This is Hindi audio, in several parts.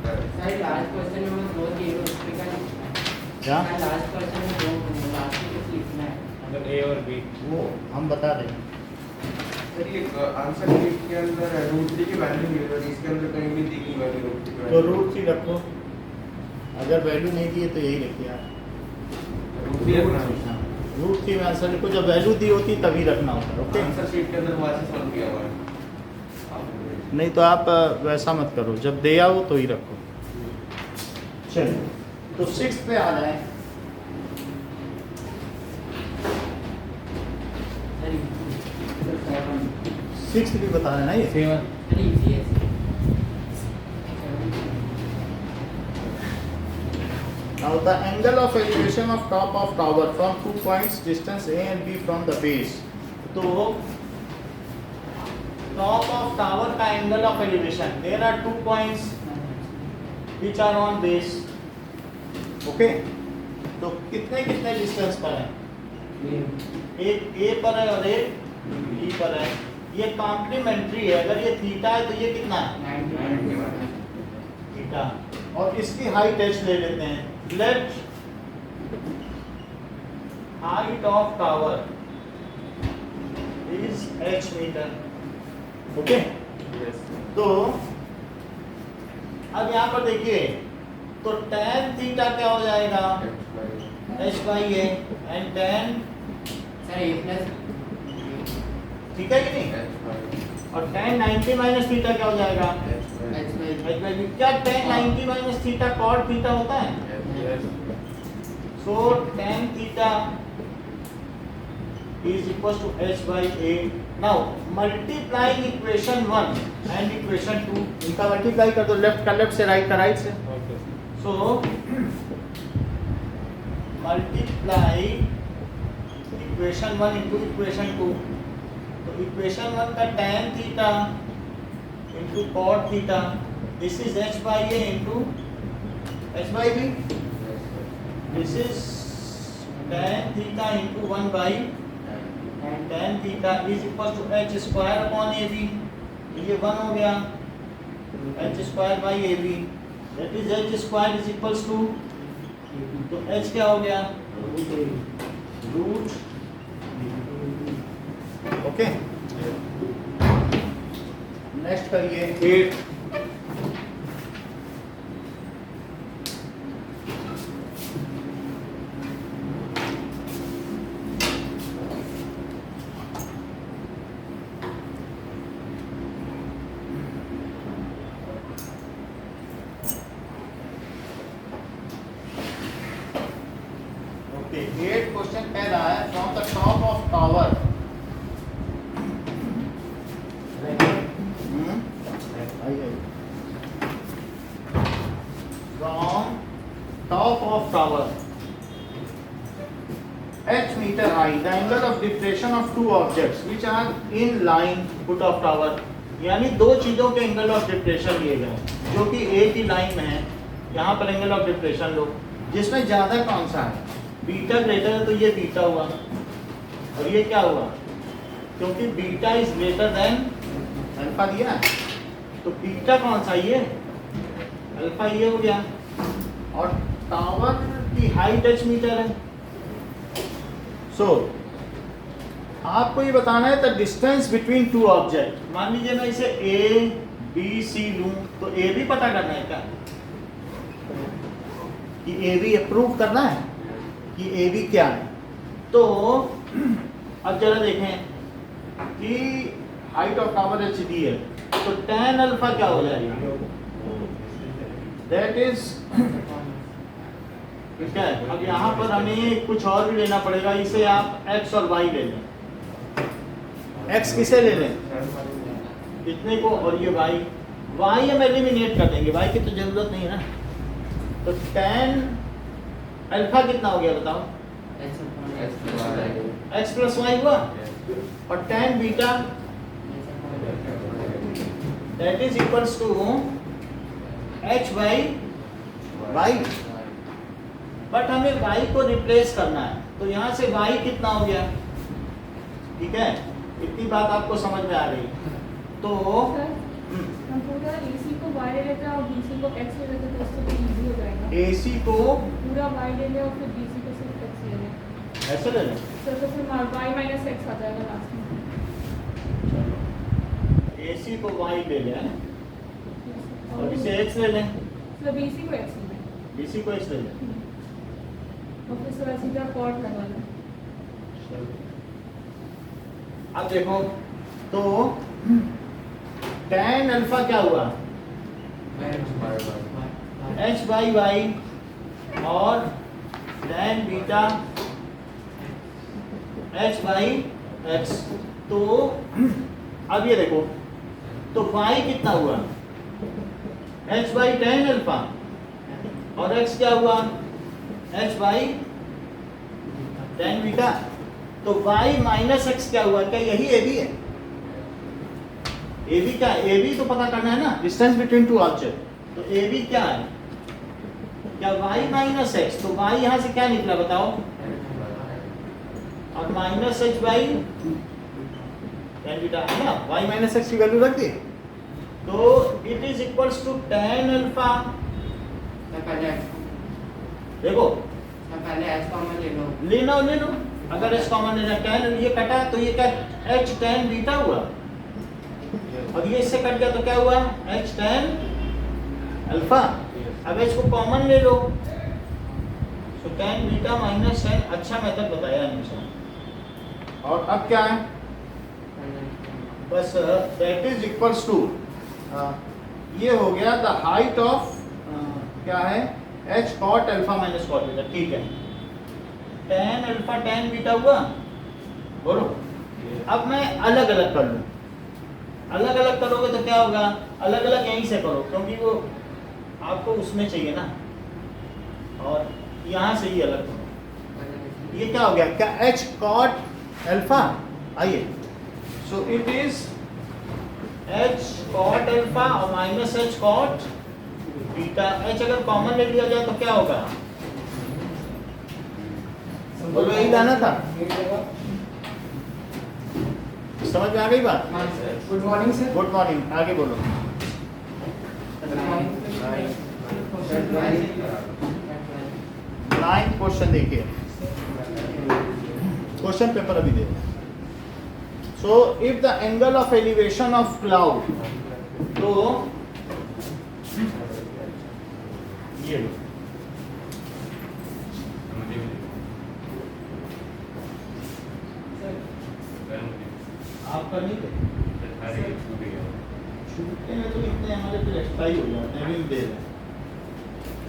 सर लास्ट क्वेश्चन में वो दो दिए उस पे का क्या लास्ट क्वेश्चन में दो लास्ट में कुछ लिखना है मतलब ए और बी। वो हम बता दें। सर ये आंसर शीट के अंदर √3 की वैल्यू नहीं है, इसके अंदर कहीं भी दी गई वैल्यू √3 तो √3 रखो, अगर वैल्यू नहीं दी है तो यही रखिए आप। √3 में आंसर लिखो, जब वैल्यू दी होती तभी रखना होता है। ओके, आंसर शीट के अंदर वैसे सॉल्व किया हुआ है। नहीं तो आप वैसा मत करो, जब दे आओ तो ही रखो। चलिए तो 6 पे आ जाए। सर 6 भी बता देना ये। 7 सर इजी है Now the angle of elevation of top of tower from 2 points distance A and B from the base. तो top of tower का angle of elevation, there are 2 points which are on base. Okay? तो कितने कितने डिस्टेंस पर है? एक A पर है और एक B पर है। ये कॉम्प्लीमेंट्री है, अगर ये थीटा है तो ये कितना है? 90 थीटा। और इसकी हाइट h ले लेते हैं। Let height of tower is h metre. Okay, तो अब यहाँ पर देखिए, तो tan थीटा क्या हो जाएगा? h by A and tan, sir A plus ठीक है कि नहीं? और tan 90 माइनस थीटा क्या हो जाएगा? H by h by b. क्या tan 90 minus theta cot theta होता है? So tan theta is equals to h by a. Now multiplying equation 1 and equation 2, इनका multiply कर दो, लेफ्ट का लेफ्ट से, राइट का राइट से। Okay So multiply equation 1 into equation 2. तो equation 1 का tan theta into cot theta, this is h by a into h by b. This is tan theta into 1 by, and tan theta is equal to h square upon ab. ये 1 हो गया, h square by ab, that is h square is equals to, तो h क्या हो गया? रूट। ओके, नेक्स्ट करिए 8। क्वेश्चन कह रहा है from the top of tower, from top of tower h meter high, the angle of depression of two objects which are in line foot of tower, यानी दो चीजों के एंगल ऑफ डिप्रेशन लिए गए जो कि एक ही लाइन में है। यहाँ पर एंगल ऑफ डिप्रेशन लो, जिसमें ज्यादा कौन सा है? बीटा ग्रेटर है तो ये बीटा हुआ, और ये क्या हुआ? क्योंकि beta is greater than alpha दिया है, तो बीटा कौन सा? ये अल्फा, ये हो गया। और टावर की हाइट h मीटर है। सो आपको ये बताना है the distance between two object. मान लीजिए मैं इसे ए बी सी लूं, तो ए बी पता करना है क्या? कि ए बी प्रूव करना है कि ए बी क्या है। तो अब जरा देखें कि height of tower H D है, तो tan अल्फा क्या हो जाएगा? दैट इज, ठीक है। अब यहाँ पर हमें कुछ और भी लेना पड़ेगा, इसे आप x और y ले लें। x किसे ले लें? इतने को, और ये y हम एलिमिनेट कर देंगे, y की तो जरूरत नहीं है ना। तो tan अल्फा कितना हो गया बताओ? x प्लस वाई हुआ, और tan beta that is equals to h by y। But हमें y को रिप्लेस करना है, तो यहाँ से y कितना हो गया? ठीक है, इतनी बात आपको समझ में आ रही। तो अगर AC को y ले लेते हैं और BC को x ले लेते हैं तो इससे तो इजी हो जाएगा। AC को पूरा y ले लें और फिर BC को सिर्फ x ले लें। ऐसे ले लें, तो फिर y माइनस x आ जाएगा लास्ट में। AC को y ले लें और इसे x ले लें, फिर BC को x ले लें BC को x ले लें। और फिर उसके बाद सीधा कॉट लगा लें। अब देखो तो tan अल्फा क्या हुआ, h बाई वाई, और tan beta h by x। तो अब ये देखो तो y कितना हुआ, h बाई tan अल्फा, और x क्या हुआ, h बाई tan बीटा। तो y माइनस एक्स क्या हुआ, क्या यही ए बी है? ए बी क्या, ए बी तो पता करना है ना, डिस्टेंस बिटवीन टू ऑब्जेक्ट। तो ए बी क्या है, क्या y माइनस एक्स। तो y यहां से क्या निकला बताओ, और minus h by tan beta है ना, y माइनस एक्स की वैल्यू रख दी। तो it is equals to tan alpha. देखो पहले h कॉमन ले लो। ले लो, अगर h कॉमन लेना, tan ये कटा तो ये क्या h tan बीटा हुआ, और ये इससे कट गया तो क्या हुआ, h tan अल्फा। अब h को कॉमन ले लो, तो tan बीटा माइनस tan, अच्छा मेथड बताया हमेशा। और अब क्या है, बस दैट इज इक्वल्स टू, ये हो गया द हाइट ऑफ क्या है, h cot alpha minus cot beta. ठीक है, tan अल्फा tan बीटा हुआ, बोलो। अब मैं अलग अलग कर लूं, अलग अलग करोगे तो क्या होगा, अलग अलग यहीं से करो क्योंकि वो आपको उसमें चाहिए ना, और यहाँ से ही अलग करो। ये क्या हो गया, क्या h cot अल्फा, आइए, so it is h cot alpha और minus h cot beta. h अगर कॉमन ले लिया जाए तो क्या होगा, बोलो यही लाना था, समझ में आ गई बात। Good morning sir. Good morning, आगे बोलो। नाइन्थ क्वेश्चन देखिए, क्वेश्चन पेपर अभी दे। So if the angle of elevation of cloud, तो ये लो, आपका नहीं थे छूटते हैं तो इतने हमारे फिर एक्स्ट्रा ही हो जाते हैं, अभी दे रहे हैं।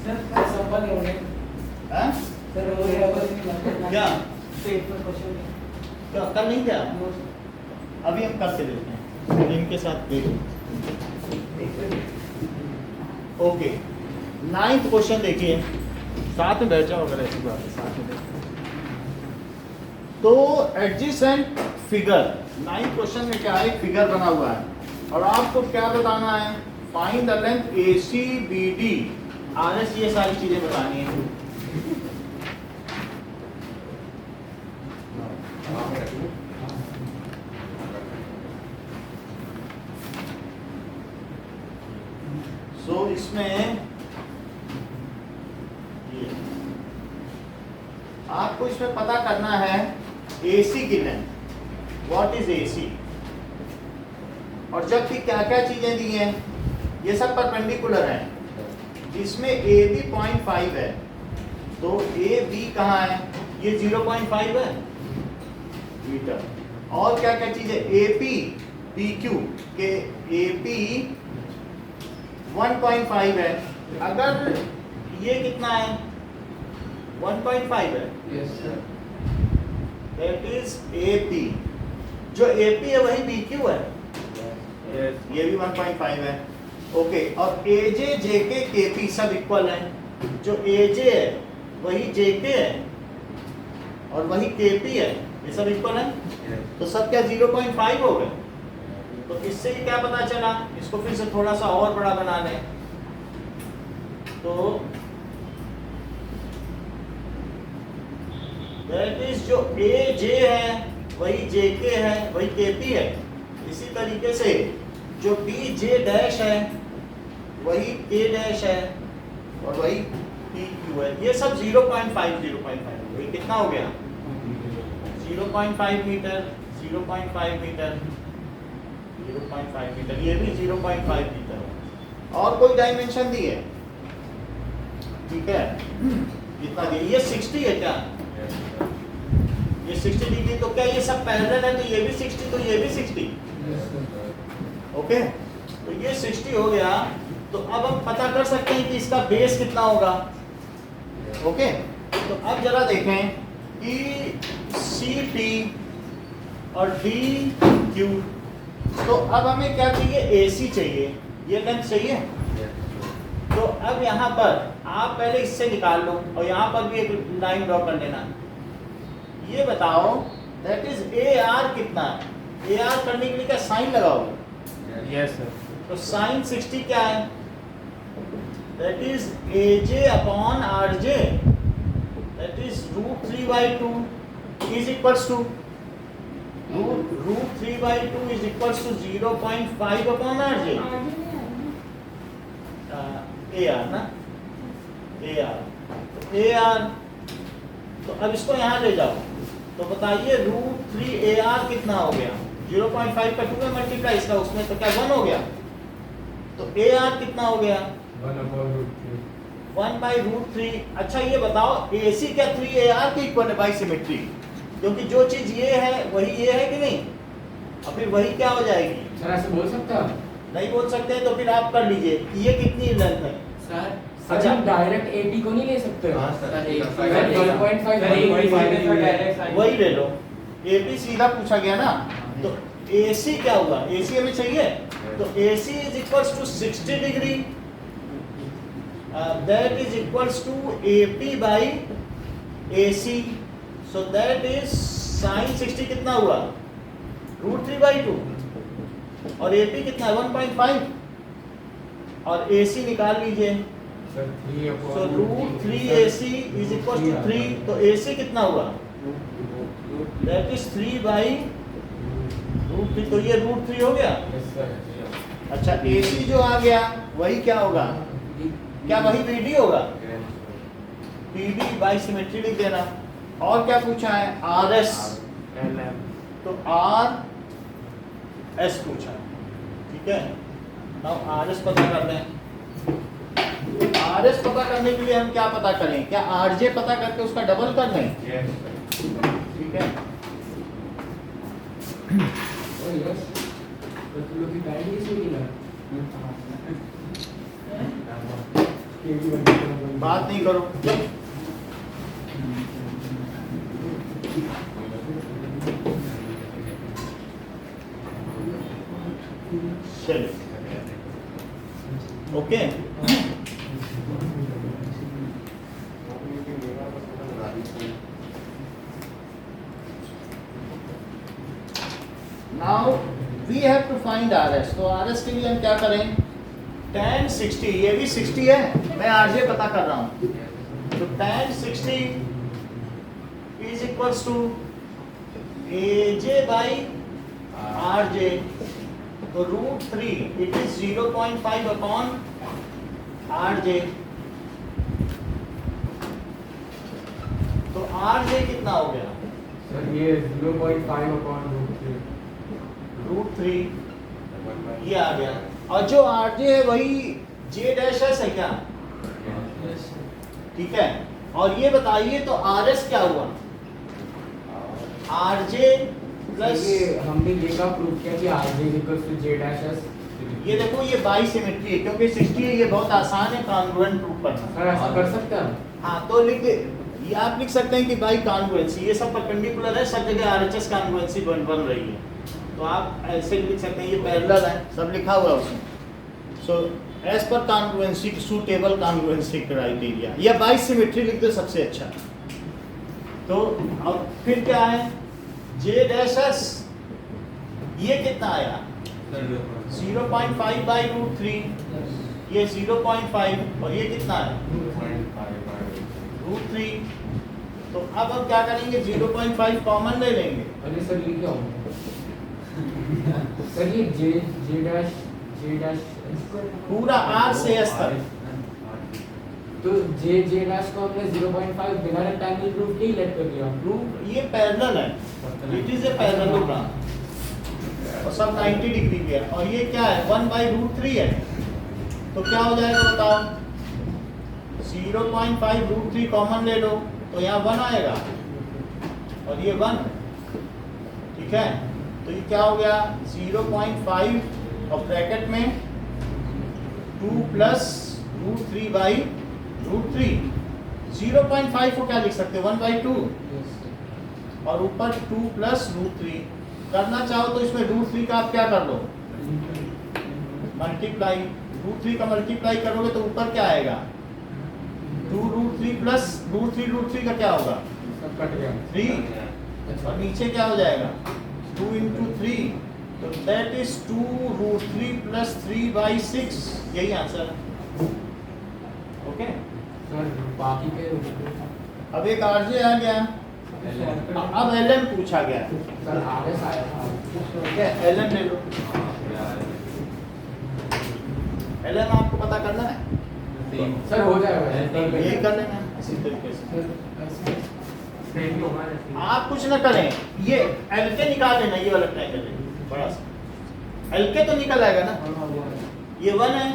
सर संपर्क होने हैं? सर वो है बस क्या पेपर क्वेश्चन क्या कर नहीं क्या, अभी हम करके देखते हैं इनके साथ देखो। ओके, नाइन्थ क्वेश्चन देखिए, साथ में बैठ जाओ अगर ऐसी बात है, साथ में देखो। तो एडजेसेंट फिगर, नाइन्थ क्वेश्चन में क्या है, एक फिगर बना हुआ है और आपको क्या बताना है, find the length AC BD RS, ये सारी चीजें बतानी है। सो इसमें ये आपको इसमें पता करना है AC की लेंथ, व्हाट इज AC, और जबकि क्या क्या चीजें दी हैं, ये सब परपेंडिकुलर हैं। इसमें AB 0.5 है, तो AB कहाँ है, ये 0.5 है मीटर। और क्या क्या चीजें, AP PQ के AP 1.5 है, अगर ये कितना है 1.5 है, yes sir. That is AP, जो AP है वही BQ है, ये भी 1.5 है। ओके, और AJ JK KP सब इक्वल है, जो AJ है वही JK है और वही KP है, ये सब इक्वल है, तो सब क्या 0.5 हो गए। तो इससे ही क्या पता चला, इसको फिर से थोड़ा सा और बड़ा बना लें, तो दैट इज जो AJ है वही JK है वही KP है। इसी तरीके से जो BJ डैश है वही K डैश है और वही PQ है, ये सब 0.5 ये कितना हो गया 0.5 मीटर 0.5 मीटर 0.5 मीटर, ये भी 0.5 मीटर है। और कोई डायमेंशन दी है, ठीक है, कितना दिया, ये 60 है क्या, ये 60 डिग्री, तो क्या ये सब पैरेलल है, तो ये भी 60 तो ये भी 60, ओके, तो ये 60 हो गया। तो अब हम पता कर सकते हैं कि इसका बेस कितना होगा, ओके। तो अब जरा देखें कि CP और DQ, तो अब हमें क्या चाहिए, AC चाहिए, ये लेंथ चाहिए। तो अब यहाँ पर आप पहले इससे निकाल लो और यहाँ पर भी एक लाइन ड्रॉ कर लेना। ये बताओ दैट इज AR कितना है, AR करने के लिए क्या साइन लगाओगे, यस सर। तो साइन 60 क्या है, that is AJ upon RJ, that is √3/2 is equals to √3/2 is equals to 0.5 upon RJ, AR ना, AR, तो अब इसको यहाँ ले जाओ, तो बताइए √3 AR कितना हो गया, 0.5 का 2 में मल्टीप्लाई इसका उसमें, तो क्या 1 हो गया, तो AR कितना हो गया 1/√3। अच्छा ये बताओ AC क्या 3 AR के इक्वल है बाई सिमेट्री, क्योंकि जो चीज ये है वही ये है कि नहीं, और फिर वही क्या हो जाएगी, सर ऐसे बोल सकता हूँ नहीं बोल सकते, तो फिर आप कर लीजिए ये कितनी लेंथ है, सर। अच्छा। अच्छा डायरेक्ट AP को नहीं ले सकते हाँ, सर, सर, सर, 1.5 वही ले लो, AP सीधा पूछा गया ना, तो AC क्या हुआ, AC हमें चाहिए, तो AC is equals to 60 degree, that is equals to AP by AC, so that is sine 60 कितना हुआ √3/2, और AP कितना है 1.5, और AC निकाल लीजिए, सो √3 AC इज इक्वल टू 3, तो AC कितना हुआ, दैट इज 3/√3, तो ये √3 हो गया। अच्छा AC जो आ गया वही क्या होगा, क्या वही BD होगा, BD बाई सिमेट्री लिख देना। और क्या पूछा है RS, तो RS पूछा है, ठीक है। नाउ RS पता कर लें, RS पता करने के लिए हम क्या पता करें, क्या RJ पता करके उसका डबल कर लें, ठीक है। बात नहीं करो, चलिए okay. Now we have to find RS, तो RS के लिए हम क्या करें, tan 60, ये भी 60 है, मैं RJ पता कर रहा हूँ, तो tan 60 is equals to AJ by RJ, तो √3 इट इज 0.5 अपॉन RJ, तो RJ कितना हो गया सर ये 0.5 अपॉन √3, ये आ गया, और जो RJ है वही J डैश है क्या, ठीक है। और ये बताइए तो RS क्या हुआ, RJ प्लस, हमने ये का प्रूव किया कि RJ equals to J dash S. ये देखो ये बाई सिमेट्री है, क्योंकि 60 है, ये बहुत आसान है कांग्रुएंट प्रूव करना। सर ऐसा कर सकते हैं, हाँ तो लिख दे, ये आप लिख सकते हैं कि बाई कांग्रुएंसी, ये सब परपेंडिकुलर है, सब जगह RHS कांग्रुएंसी बन रही है, तो आप ऐसे लिख सकते हैं, ये पैरेलल है, सब लिखा हुआ है उसमें। So as per congruency suitable congruency criteria, या बाई सिमेट्री लिख दो सबसे अच्छा। तो अब फिर क्या है J डैश S, ये कितना आया 0.5 बाई √3, ये 0.5, और ये कितना है √3, तो अब हम क्या करेंगे 0.5 कॉमन ले लेंगे, अरे सर ये क्या होगा सर, ये J डैश पूरा R से S तक। तो जे डैश को हमने 0.5 बिना रेक्टेंगल प्रूफ के ही लेट कर दिया। प्रूफ ये पैरेलल है, इट इज ए पैरेललोग्राम और सब 90 डिग्री पे है। और ये क्या है 1/√3 है, तो क्या हो जाएगा बताओ? 0.5√3 कॉमन ले लो तो यहाँ 1 आएगा और ये 1, ठीक है। तो ये क्या हो गया 0.5 और ब्रैकेट में 2 + √3/√3। 0.5 को क्या लिख सकते हो 1/2 और ऊपर 2 + √3। करना चाहो तो इसमें √3 का आप क्या कर लो मल्टीप्लाई, √3 का मल्टीप्लाई करोगे तो ऊपर क्या आएगा 2√3 + √3 का क्या होगा सब कट गया। 3 और नीचे क्या हो जाएगा 2 × 3, तो दैट इज 2√3 + 3/6। यही आंसर है। ओके, सर बाकी के अब एक आरजे आ गया, अब एलएम पूछा गया है। सर आरएस आया था। ठीक है, एलएम ले लो। एलएम आपको पता करना है, सर हो जाएगा। यही कर लेना इसी तरीके से। आप कुछ न करें, ये एलके निकाल लेना, ये वाला ट्राई कर लेना बड़ा सा। एलके तो निकल आएगा ना, ये 1 है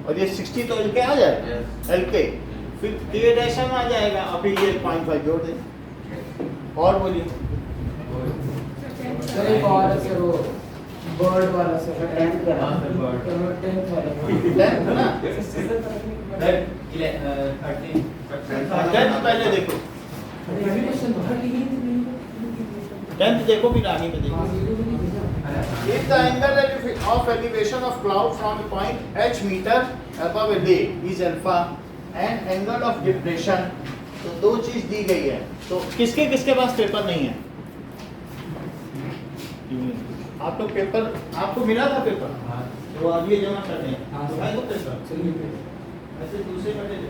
और ये 60 तो एलके आ जाएगा एलके, फिर के डैश में आ जाएगा, अभी ये 0.5 जोड़ दें। और बोलिए सर एक और है सर वो बर्ड वाला सर 10th वाला। 10th वाला 10th ना, 10th पहले देखो, 10th देखो फिर आगे में देखो। If the angle of elevation of cloud from the point h meter above a lake is alpha and angle of depression, तो दो चीज दी गई है, तो किसके किसके पास पेपर नहीं है? आप लोग पेपर, आपको मिला था पेपर, तो आज ये जमा कर दें। तो भाई को पेपर ऐसे दूसरे कटे दे।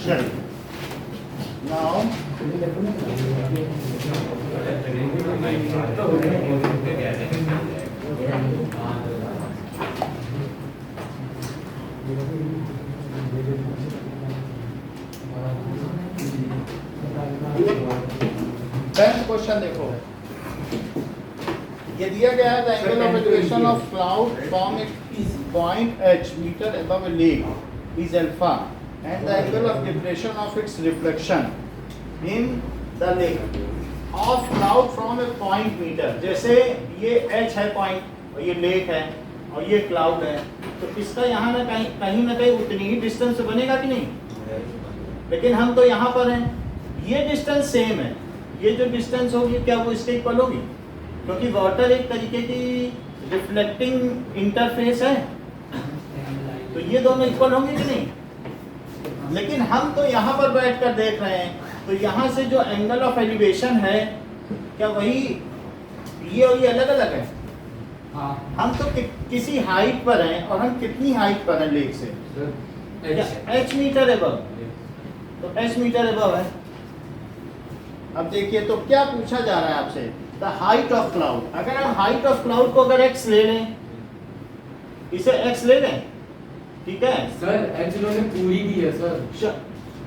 चलिए नाउ क्वेश्चन देखो, ये दिया गया है the angle of elevation of cloud from its point h meter above a lake is alpha and the angle of depression of its reflection in the lake of cloud from a point meter. जैसे ये h है पॉइंट और ये लेक है और ये क्लाउड है, तो इसका यहाँ ना कहीं उतनी ही डिस्टेंस बनेगा कि नहीं, लेकिन हम तो यहाँ पर हैं, ये डिस्टेंस सेम है, ये जो डिस्टेंस होगी क्या वो इसके इक्वल होगी, क्योंकि वाटर एक तरीके की रिफ्लेक्टिंग इंटरफेस है, तो ये दोनों इक्वल होंगे कि नहीं। लेकिन हम तो यहाँ पर बैठकर देख रहे हैं, तो यहाँ से जो एंगल ऑफ एलिवेशन है क्या वही ये और ये अलग अलग है। हाँ हम तो किसी हाइट पर हैं और हम कितनी हाइट पर हैं लेक से, h मीटर एबव, तो h मीटर एबव है। अब देखिए तो क्या पूछा जा रहा है आपसे, द हाइट ऑफ क्लाउड। अगर हम हाइट ऑफ क्लाउड को अगर x ले लें, इसे x ले लें, ठीक है सर एच ने पूरी दी है सर,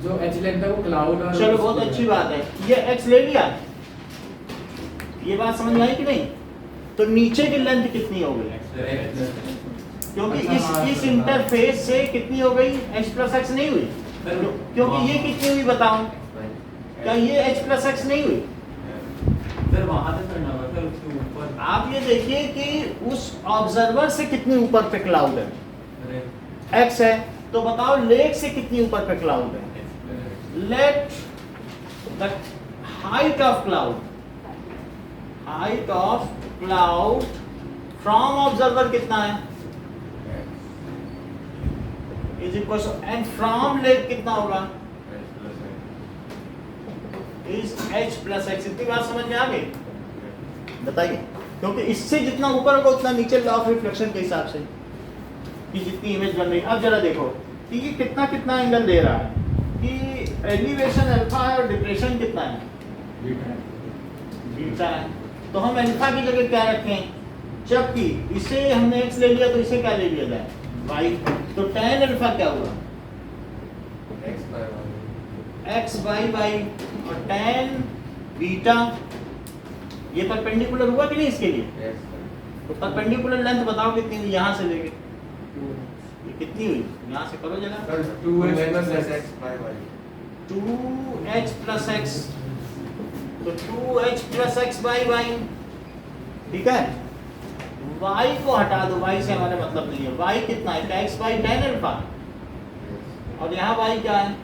जो एच लेंथ है वो क्लाउड और चलो बहुत अच्छी बात है, ये x ले लिया, ये बात समझ में आई कि नहीं। तो नीचे की लेंथ कितनी हो गई, क्योंकि इस इंटरफेस से कितनी हो गई, h प्लस एक्स नहीं हुई, क्योंकि ये कितनी हुई बताओ, क्या ये h प्लस एक्स नहीं हुई। सर वहां से करना होगा सर, उसके ऊपर आप ये देखिए कि उस ऑब्जर्वर से कितनी ऊपर पे क्लाउड है, x है, तो बताओ लेक से कितनी ऊपर पे क्लाउड है। Let the height of cloud from observer कितना है, is equal to, and from lake कितना होगा, इज h प्लस एक्स। इतनी बात समझ में आ गई, बताइए, क्योंकि इससे जितना ऊपर होगा उतना नीचे लॉ ऑफ रिफ्लेक्शन के हिसाब से कि जितनी इमेज बन रही है। अब जरा देखो कि ये कितना कितना एंगल दे रहा है, कि एलिवेशन अल्फा है और डिप्रेशन कितना है, बीटा है, तो हम अल्फा की जगह क्या रखें, जबकि इसे हमने x ले लिया तो इसे क्या ले लिया जाए, y, तो tan अल्फा क्या हुआ, x by y, और tan बीटा, ये परपेंडिकुलर हुआ कि नहीं इसके लिए, तो परपेंडिकुलर लेंथ बताओ कितनी हुई, यहाँ से लेके ये कितनी हुई, यहाँ से करो जरा, 2h प्लस x, तो 2h plus x by y, ठीक है। y को हटा दो, y से हमारा मतलब नहीं है, y कितना है, x बाई tan अल्फा, और यहाँ y क्या है,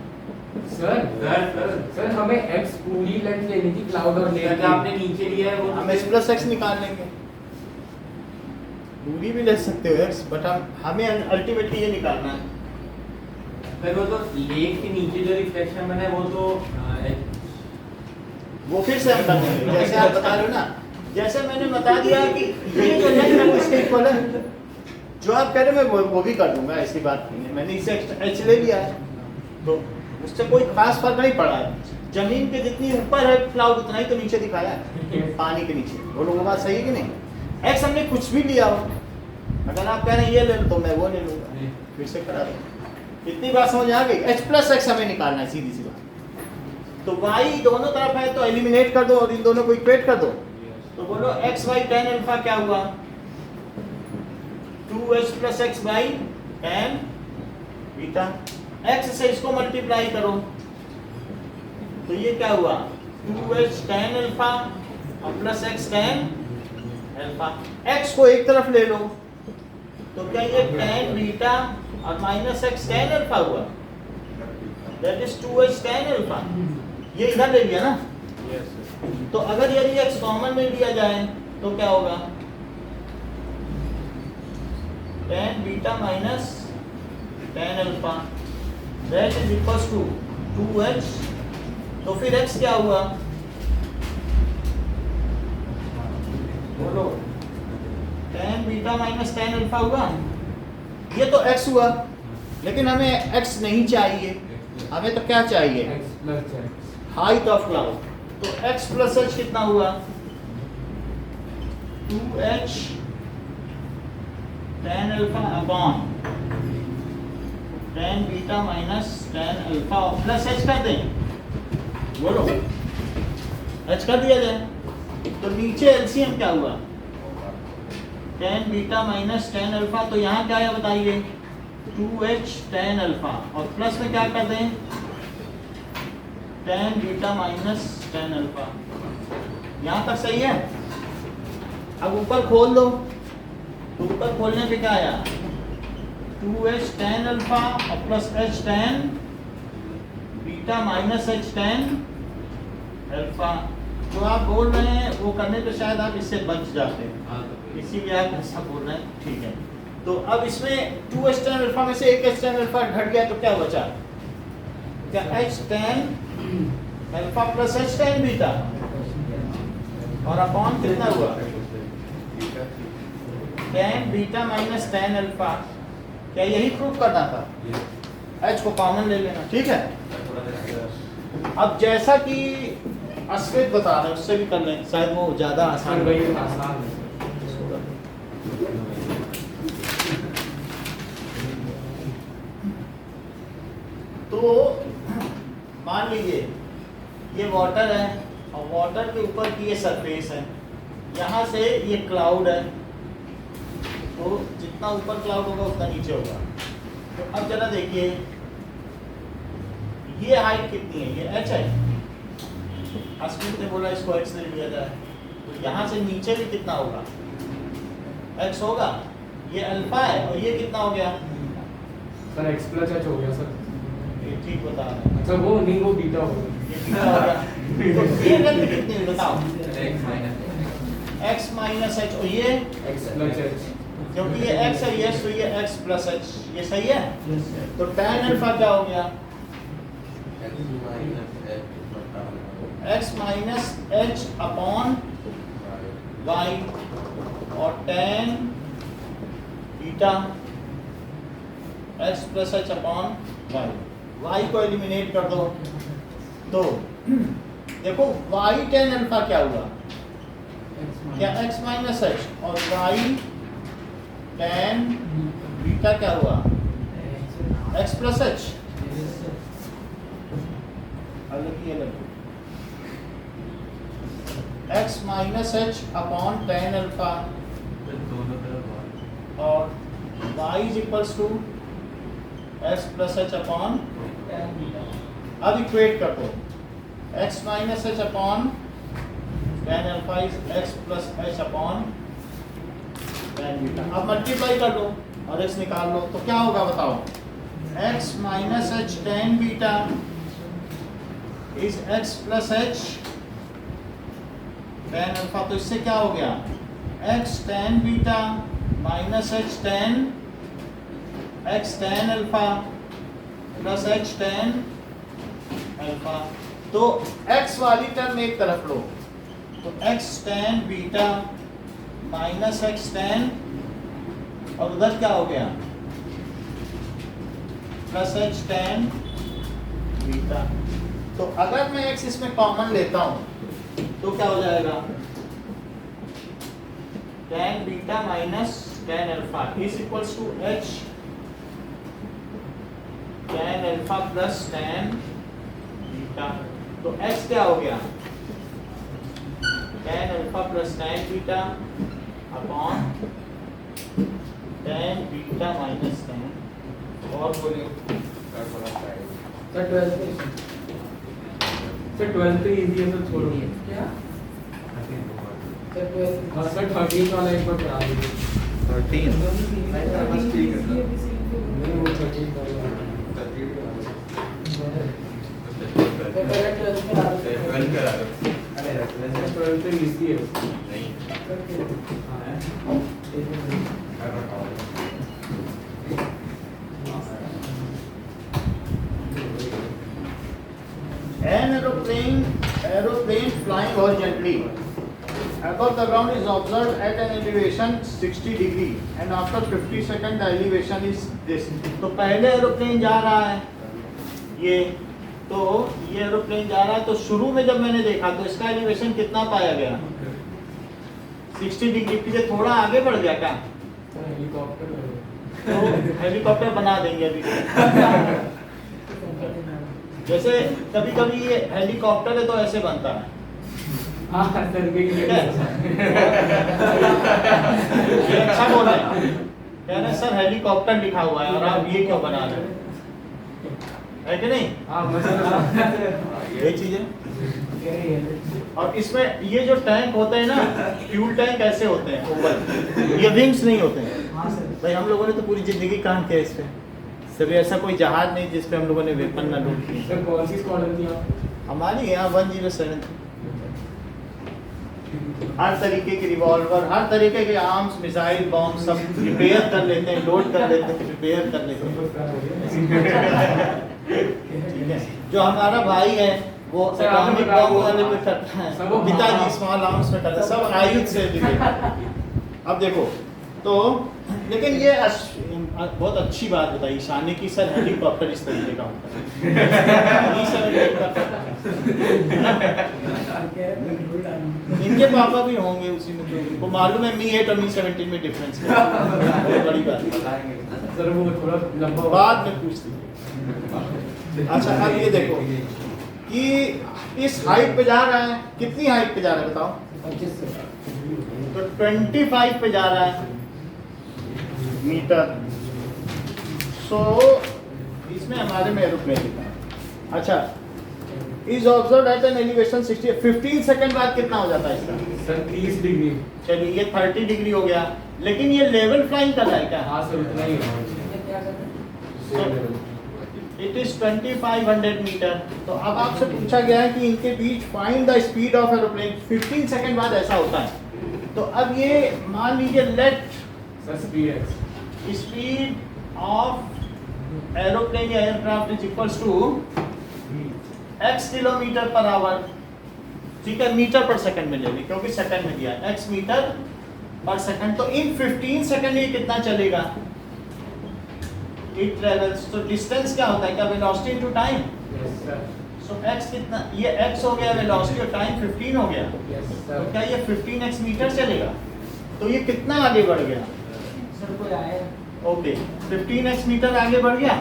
सर हमें x पूरी लेंथ लेनी थी क्लाउड और लेक, जो आपने नीचे लिया है वो हम x प्लस x निकाल लेंगे, पूरी भी ले सकते हो x, बट हमें अल्टीमेटली ये निकालना है। फिर वो तो लेक के नीचे जो रिफ्लेक्शन बना है वो तो वो फिर से हम कर देंगे, जैसे आप बता रहे हो ना, जैसे मैंने बता दिया कि ये जो लेंथ है वो इसके इक्वल है, जो आप कह रहे हैं मैं वो भी कर दूंगा, ऐसी बात नहीं है, मैंने इसे h ले लिया है, तो उससे कोई खास फर्क नहीं पड़ा है। जमीन के जितनी ऊपर है क्लाउड उतना ही तो नीचे दिखाया है, पानी के नीचे, बोलो वो बात सही है कि नहीं। x हमने कुछ भी लिया हो, अगर आप कह रहे हैं ये ले लो तो मैं वो ले लूंगा, फिर से करा दूंगा। इतनी बात समझ आ गई, h प्लस एक्स हमें निकालना है, सीधी सी बात। तो y दोनों तरफ है तो एलिमिनेट कर दो और इन दोनों को इक्वेट कर दो, तो बोलो x बाई tan अल्फा क्या हुआ, 2h plus x by tan beta, x से इसको मल्टीप्लाई करो तो ये क्या हुआ, 2h tan अल्फा और plus x tan alpha. x को एक तरफ ले लो तो क्या ये tan बीटा और माइनस x tan अल्फा हुआ, that is 2h tan alpha, ये इधर ले लिया ना। तो अगर यदि x कॉमन में लिया जाए तो क्या होगा, tan beta minus tan alpha, that is equals to 2h। तो फिर x क्या हुआ, बोलो, tan beta minus tan alpha हुआ। ये तो x हुआ, लेकिन हमें x नहीं चाहिए, हमें तो क्या चाहिए, x plus h। Height of cloud. तो x प्लस h कितना हुआ, 2h tan alpha upon tan beta minus tan alpha plus h कर दें, बोलो h कर दिया जाए। तो नीचे एलसीएम क्या हुआ, tan beta minus tan alpha, तो यहाँ क्या है बताइए, 2h tan अल्फा, और प्लस में क्या कर दें, tan beta minus tan alpha. यहाँ तक सही है। अब ऊपर खोल दो, तो ऊपर खोलने पे क्या आया, 2h tan अल्फा और plus h tan beta minus h tan alpha. जो आप बोल रहे हैं वो करने तो शायद आप इससे बच जाते हैं, इसीलिए आप ऐसा बोल रहे हैं, ठीक है। तो अब इसमें 2h tan अल्फा में से एक h tan अल्फा घट गया, तो क्या बचा, क्या h tan alpha plus h tan beta, और अपॉन कितना हुआ, tan beta minus tan alpha. क्या यही प्रूफ करना था, h को कॉमन ले लेना, ठीक है। अब जैसा कि अस्मित बता रहे हैं उससे भी कर लें, शायद वो ज्यादा आसान भाई है। आसान है। तो मान लीजिए ये वाटर है, और वाटर के ऊपर की ये सरफेस है, यहाँ से ये क्लाउड है, तो जितना ऊपर क्लाउड होगा उतना नीचे होगा। तो अब जरा देखिए ये हाइट कितनी है, ये h है, अस्मित ने बोला इसको x ले लिया जाए, तो यहाँ से नीचे भी कितना होगा, x होगा, ये अल्फा है, और ये कितना हो गया, सर x plus h हो गया सर। ये ठीक बता रहे हैं, अच्छा वो नहीं, वो बीटा हो गया। ये बीटा हो गया। तो ये लेंथ कितनी है बताओ, x माइनस h, और ये x plus h। क्योंकि ये x है ये, तो ये x प्लस h, ये सही है। Yes, sir. तो tan अल्फा क्या हो गया, x minus h upon y, और tan beta x plus h upon y। y को एलिमिनेट कर दो, तो देखो y tan अल्फा क्या हुआ, क्या x माइनस h, और y tan बीटा क्या हुआ, x प्लस h। अलग ही अलग, x minus h upon tan alpha, और y is equals to x plus h upon. अब इक्वेट कर दो, x minus h upon tan alpha is x plus h upon tan beta. अब मल्टीप्लाई कर लो और x निकाल लो, तो क्या होगा बताओ, x minus h tan beta is x plus h tan alpha. तो इससे क्या हो गया, x tan beta minus h tan x tan alpha plus h tan alpha. तो x वाली टर्म एक तरफ लो, तो x tan beta minus x tan, और उधर क्या हो गया, प्लस h tan बीटा। तो अगर मैं x इसमें कॉमन लेता हूं तो क्या हो जाएगा, tan beta minus tan alpha is equals to h tan alpha plus tan beta. तो x क्या हो गया, tan alpha plus tan beta upon tan beta minus tan। और बोलिए, सर 12th पे इजी है, सर छोड़ो। क्या? हाँ सर 13 वाला एक बार करा दीजिए। 13 बस ठीक है सर। नहीं वो 13 वाला। सर 12th पे इजी है। हाँ है। An aeroplane flying horizontally above the ground is observed at an elevation 60 degree and after 50 seconds the elevation is this. तो पहले एरोप्लेन जा रहा है ये एरोप्लेन जा रहा है, तो शुरू में जब मैंने देखा तो इसका एलिवेशन कितना पाया गया 60 डिग्री के, थोड़ा आगे बढ़ गया क्या? हेलीकॉप्टर तो हेलीकॉप्टर बना देंगे अभी। जैसे कभी कभी ये हेलीकॉप्टर है तो ऐसे बनता है, हाँ सर ठीक है? ये अच्छा बोल रहे हैं, कह रहे हैं सर हेलीकॉप्टर लिखा हुआ है और आप ये क्यों बना रहे हैं, है कि नहीं? हाँ मतलब ये चीजें। और इसमें ये जो टैंक होते हैं ना, फ्यूल टैंक ऐसे होते हैं ओवल, ये विंग्स नहीं होते हैं। हाँ सर। भाई हम लोगों ने तो पूरी जिंदगी काम किया इस पे, सभी ऐसा कोई जहाज नहीं जिस पे हम लोगों ने वेपन ना लोड किए। सर कौन सी स्क्वाड्रन थी आप? हमारी यहाँ 107 हर तरीके के रिवॉल्वर, हर तरीके के आर्म्स, मिसाइल, बॉम्ब सब रिपेयर कर लेते हैं, लोड कर लेते हैं, रिपेयर कर लेते हैं। ठीक है, जो हमारा भाई है वो सर, आपने एटॉमिक बताया बम वो- वाले पे करता है, सर, वो पिताजी हाँ। स्मॉल आर्म्स में करता है, सब आयुध से रिलेटेड। अब देखो तो, लेकिन ये बहुत अच्छी बात बताई ईशान्य की, सर हेलीकॉप्टर इस तरीके का होता है। इनके पापा भी होंगे उसी में, जो इनको मालूम है मी 8 और मी 17 में डिफरेंस है, बहुत बड़ी बात है। सर वो थोड़ा लंबा बाद में पूछ लीजिए। अच्छा अब ये देखो कि इस हाइट पे जा रहा है, कितनी हाइट पे जा रहा है बताओ? 25 से तो 25 पे जा रहा है मीटर। सो इसमें हमारे में एरोप्लेन लिखा है। अच्छा, is observe eight an elevation 60, 15 second बाद कितना हो जाता है इसका? Sir 30 degree. चलिए ये 30 डिग्री हो गया, लेकिन ये लेवल फ्लाइंग कर रहा है क्या? हाँ सर उतना ही है। It is 2500 metre. तो अब आपसे पूछा गया है कि इनके बीच find the speed of aeroplane, 15 second बाद ऐसा होता है। तो अब ये मान लीजिए लेट सर स्पीड है स्पीड ऑफ एरोप्लेन या aircraft is equals to x kilometre per hour. ठीक है, मीटर पर सेकंड में ले ली क्योंकि सेकंड में दिया है, x मीटर पर सेकंड। तो इन 15 सेकंड ये कितना चलेगा? इट ट्रेवल्स, तो डिस्टेंस क्या होता है, क्या velocity into time? Yes sir so x कितना, ये x हो गया वेलोसिटी और टाइम 15 हो गया, यस तो सर क्या ये 15x मीटर चलेगा? तो ये कितना आगे बढ़ गया? सर कोई आया? ओके, 15x मीटर आगे बढ़ गया।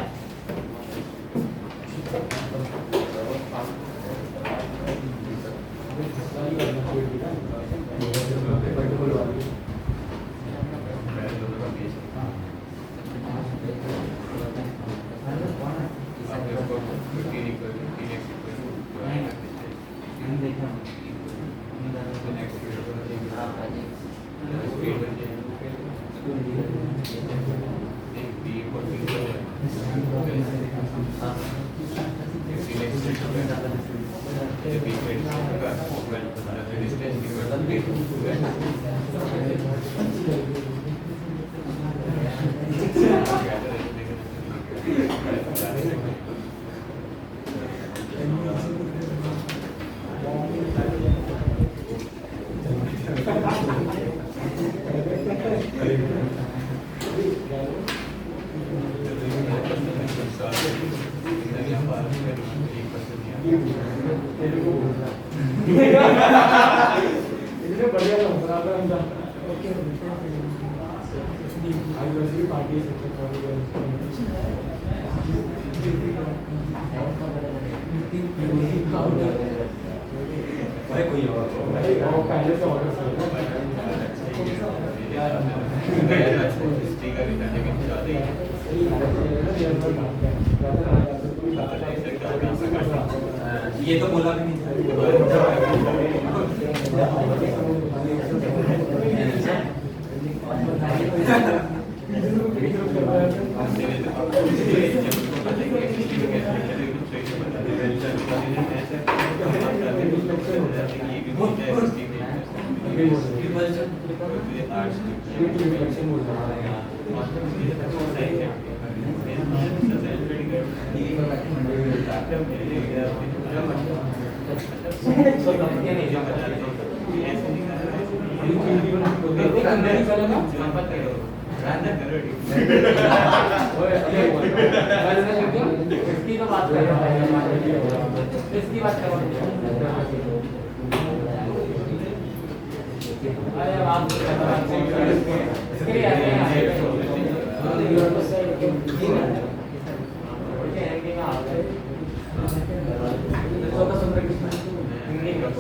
इतने बढ़िया था बराबर हम था ओके आज वैसे भी पार्टी कोई और पहले से ये तो बोला भी इसकी तो बात कर रहा है, इसकी बात कर रहा हूँ। अरे आप इसके लिए आते हैं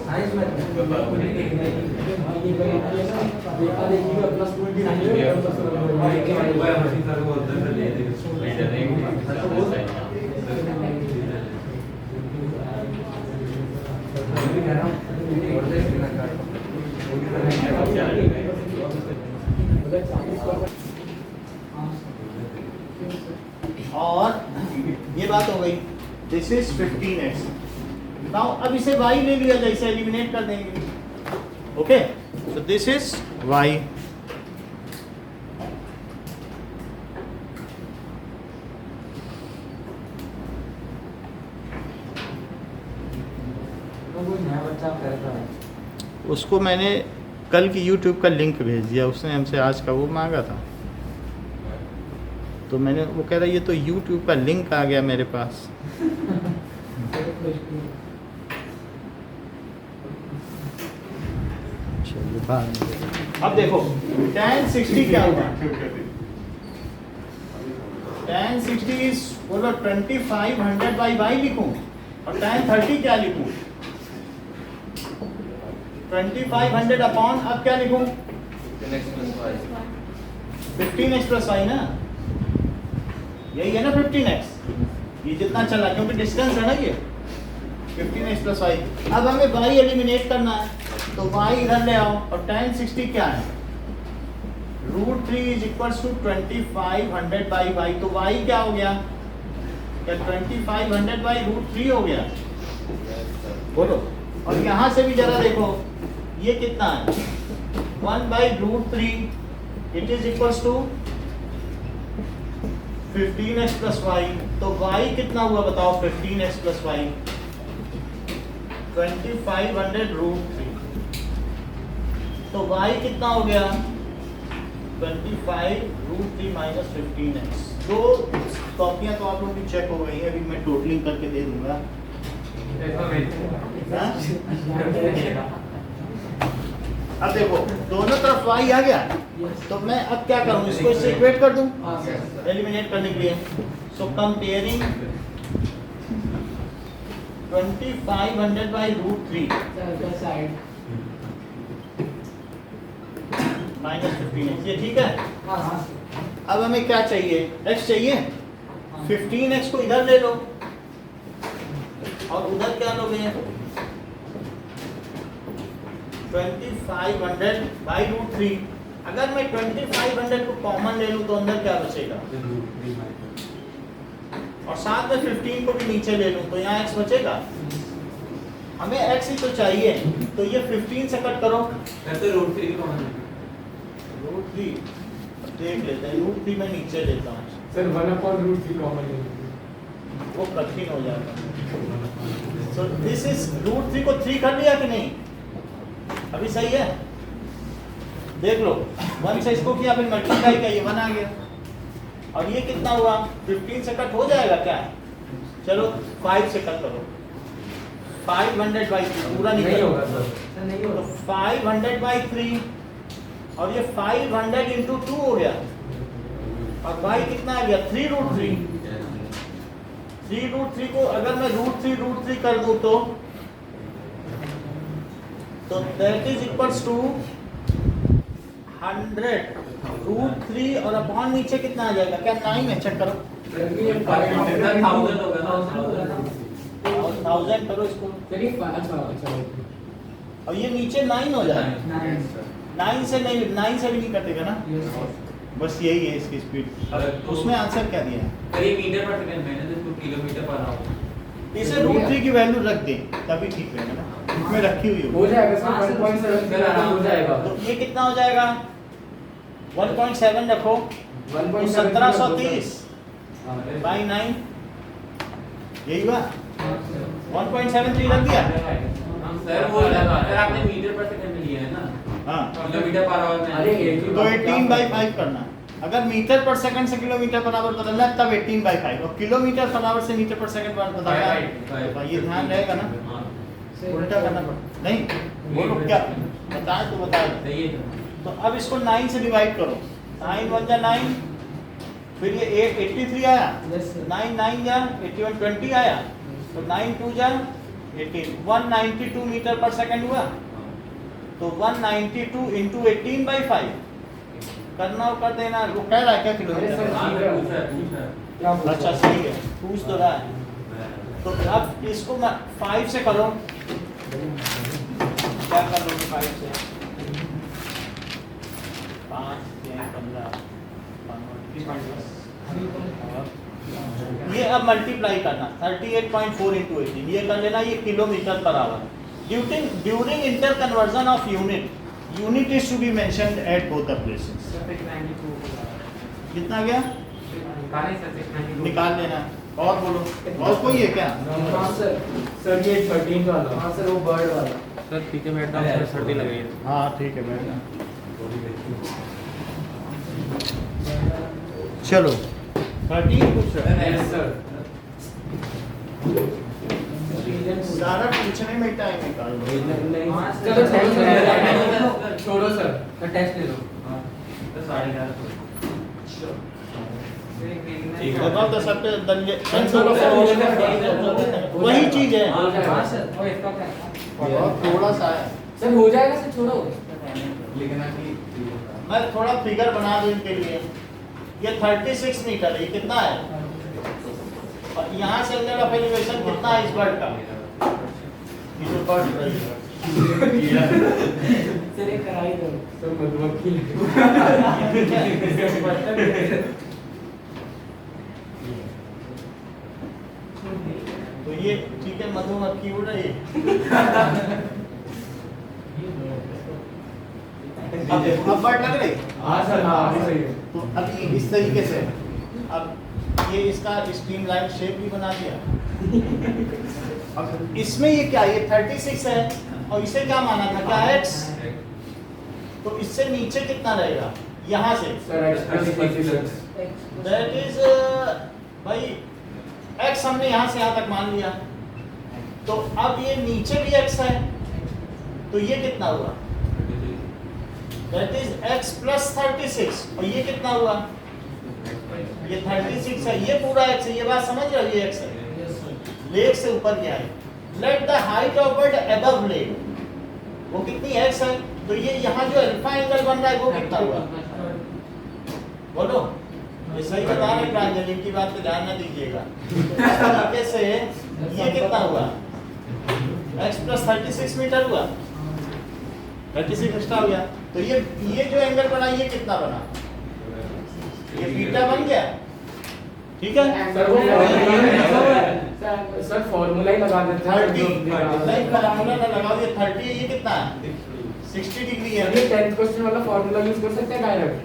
साइंस में अपना स्कूल की और ये बात हो गई, दिस इज 15x। नाउ अब इसे y ले लिया जाए, इसे एलिमिनेट कर देंगे। Okay, so this is y। उसको मैंने कल की YouTube का लिंक भेज दिया, उसने हमसे आज का वो मांगा था, तो मैंने वो कह रहा ये तो YouTube का लिंक आ गया मेरे पास। चलिए बाद में। अब देखो tan 60 क्या हुआ, tan 60 इज बोलो 2500 बाई y लिखूं और tan 30 क्या लिखूं, 2500 अपॉन अब क्या लिखूं 15x प्लस y ना, यही है ना 15x, ये जितना चला क्योंकि डिस्टेंस है ना ये 15x प्लस y। अब हमें y एलिमिनेट करना है तो y इधर ले आओ और tan 60 क्या है, √3 is equals to 2500 by y, तो y क्या हो गया, क्या 2500 बाई √3 हो गया, बोलो। और यहाँ से भी जरा देखो ये कितना है, 1 by √3 it is equals to 15x plus y, तो y कितना हुआ बताओ 15x प्लस y, 2500 √3, तो y कितना हो गया 25 √3 माइनस 15x। दो कॉपियां तो आप लोगों की चेक हो गई है, अभी मैं टोटलिंग करके दे दूंगा। अब देखो दोनों तरफ y आ गया, तो मैं अब क्या करूं, इसको इससे इक्वेट कर दूं एलिमिनेट करने के लिए। सो कंपेयरिंग 2500 बाई √3 माइनस 15x, ये ठीक है। अब हमें क्या चाहिए, x चाहिए, 15x को इधर ले लो और उधर क्या लोगे 2500 बाई √3। अगर मैं 2500 को कॉमन ले लूं तो अंदर क्या बचेगा, और साथ में 15 को भी नीचे ले लूं तो यहाँ x बचेगा, हमें x ही तो चाहिए, तो ये 15 से कट करो √3 देख लेते हैं, √3 में नीचे लेता हूँ सर 1/√3 कॉमन है, वो कठिन हो जाएगा। सो दिस इज √3 को 3 कर लिया कि नहीं, अभी सही है, देख लो 1 से इसको किया फिर मल्टीप्लाई किया, ये 1 आ गया, और ये कितना हुआ 15 से कट हो जाएगा क्या, चलो 5 से कट करो, 500 बाई 3 पूरा नहीं होगा सर, नहीं होगा, 500 बाई 3 और ये 500 इंटू 2 हो गया, और y कितना आ गया 3√3। 3√3 को अगर मैं √3 कर दूं तो दैट इज इक्वल्स टू 100 √3 और अपॉन नीचे कितना आ जाएगा, क्या 9 है, चेक करो 1000 करो इसको, और ये नीचे 9 हो जाएगा, 9 से नहीं, 9 से भी नहीं कटेगा ना, बस यही है इसकी स्पीड। उसमें आंसर क्या दिया है, मीटर पर सेकंड, मैंने तो इसको किलोमीटर पर आऊं, इसे √3 की वैल्यू रख दें तभी ठीक रहेगा ना, इसमें रखी हुई हो जाएगा सर 1.7 हो जाएगा, तो ये कितना हो जाएगा 1.7 रखो, 1730 बाई 9 यही हुआ, 1.73 रख दिया। सर वो सर आपने मीटर पर सेकंड में लिया है ना, हाँ किलोमीटर पर आवर में। अरे तो 18/5 करना। अगर मीटर पर सेकंड से किलोमीटर पर आवर बदलना है तब 18/5, और किलोमीटर पर आवर से मीटर पर सेकंड पर बदलना है तो ये ध्यान रहेगा ना, उल्टा करना पड़ता नहीं। बोलो क्या बताए तो बता दो। सही है। तो अब इसको 9 से डिवाइड करो, 9 1 जा 9, फिर ये 83 आया, Yes, sir. 9 9 जा 81 20 आया, तो 9 2 जा 18, 192 मीटर पर सेकंड हुआ। तो 192 इंटू 18/5 करना हो कर देना। वो कह रहा है क्या किलोमीटर? हाँ, पूछा। क्या बोल अच्छा सही है, पूछ तो रहा है। तो अब इसको 5 से करो, क्या कर लोगे 5 से? 5 6 15 ये अब मल्टीप्लाई करना 38.4 इंटू 18, ये कर लेना, ये kilometre per hour. During inter conversion of unit is to be mentioned at both the places. कितना गया निकाल लेना। और बोलो, और कोई है क्या? हाँ सर। सर ये 13 वाला। हाँ सर, वो बर्ड वाला। सर ठीक है, बैठ जाओ, सर सर्दी लग रही है। हाँ ठीक है बैठना। चलो 13 पूछ रहे हैं। Yes sir. सारा पूछने में टाइम निकाल दो। हाँ, सर। चलो टेस्ट ले लो, छोड़ो सर, तो टेस्ट ले लो। तो 11:30 बताओ तो सब पे वही चीज है। हाँ सर। और इसका क्या है? और थोड़ा सा है, सर हो जाएगा सर, छोड़ो। लिखना कि मैं थोड़ा फिगर बना दूं इनके लिए। ये 36 मीटर है, ये कितना है? और यहाँ से अंदर ऑफ एलिवेशन कितना है इस बर्ड का? ये जो बर्ड रही है सर एक कराई दो। सर मधुमक्खी। तो ये ठीक है, मधुमक्खी उड़ रही है। अब बर्ड लग रही? हाँ सर, हाँ सही है। तो अब ये इस तरीके से, अब ये इसका स्ट्रीमलाइन शेप भी बना दिया। अब इसमें ये क्या, ये 36 है और इसे क्या माना था, क्या x? तो इससे नीचे कितना रहेगा यहाँ से? सर एक्स दैट इज भाई x हमने यहाँ से यहाँ तक मान लिया। तो अब ये नीचे भी x है, तो ये कितना हुआ? दैट इज x प्लस 36, और ये कितना हुआ? ये 36 है, ये पूरा x है। ये बात समझ रहे हो, ये x है, Yes, sir. लेग से ऊर गया है। Let the height of bird above leg, वो कितनी x है? तो ये यहाँ जो अल्फा एंगल बन रहा है वो कितना हुआ? बोलो, ये सही बता रहे प्रांजल, इनकी बात पे ध्यान न दीजिएगा। तो इस तरीके से ये कितना हुआ? x प्लस 36 मीटर हुआ, 36 एक्स्ट्रा हो गया। तो ये जो एंगल बना ये कितना बना? ये बीटा बन गया, ठीक है। सर वो सर फॉर्मूला ही लगा देते हैं। 30 नहीं फार्मूला ना लगाओ, ये 30 ये कितना है? 60 डिग्री है। ये 10th क्वेश्चन वाला फॉर्मूला यूज कर सकते हैं डायरेक्ट।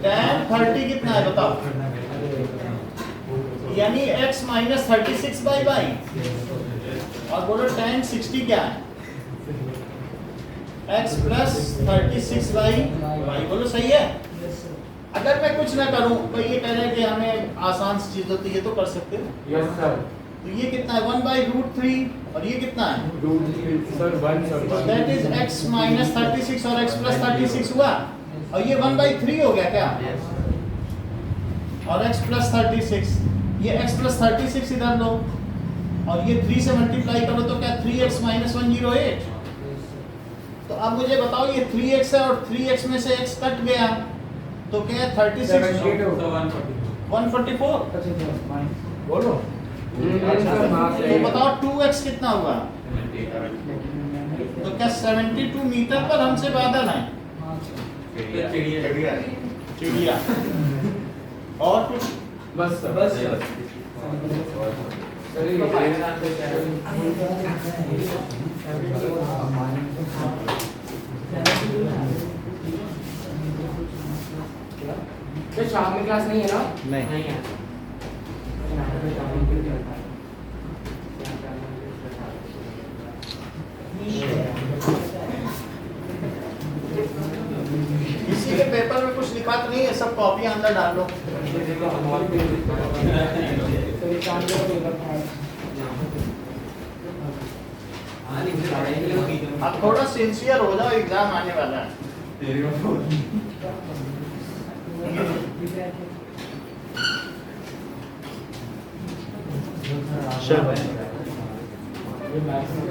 tan 30 कितना है बताओ? यानी x माइनस 36/y, और बोलो tan 60 क्या है? x प्लस 36/y, बोलो सही है। Yes, sir. अगर मैं कुछ ना करूं तो ये कह रहे हैं कि हमें आसान सी चीज होती है तो कर सकते हो। Yes sir. तो ये कितना है? 1/√3, और ये कितना है? Sir 1 sir that is x minus 36 और x प्लस 36 हुआ, और ये 1/3 हो गया क्या? और x प्लस 36, ये x प्लस 36 इधर लो, और ये 3 से मल्टीप्लाई करो तो क्या 3x माइनस 108। तो अब मुझे बताओ, ये 3x है और 3x में से x कट गया तो क्या है? 36 144। बोलो, तो बताओ 2x कितना हुआ? तो क्या 72 मीटर पर हमसे बादल है? हाँ, sir. चिड़िया। और कुछ? बस सर। बस sir. सर ये फाइनल आंसर क्या है? सर शाम में क्लास नहीं है ना? नहीं। है। बात नहीं है, सब कॉपी अंदर डाल लो। तो ये काम करो पेपर फाड़। अब थोड़ा सिंसियर हो जाओ, एग्जाम आने वाला है। चलो ये मैथ्स में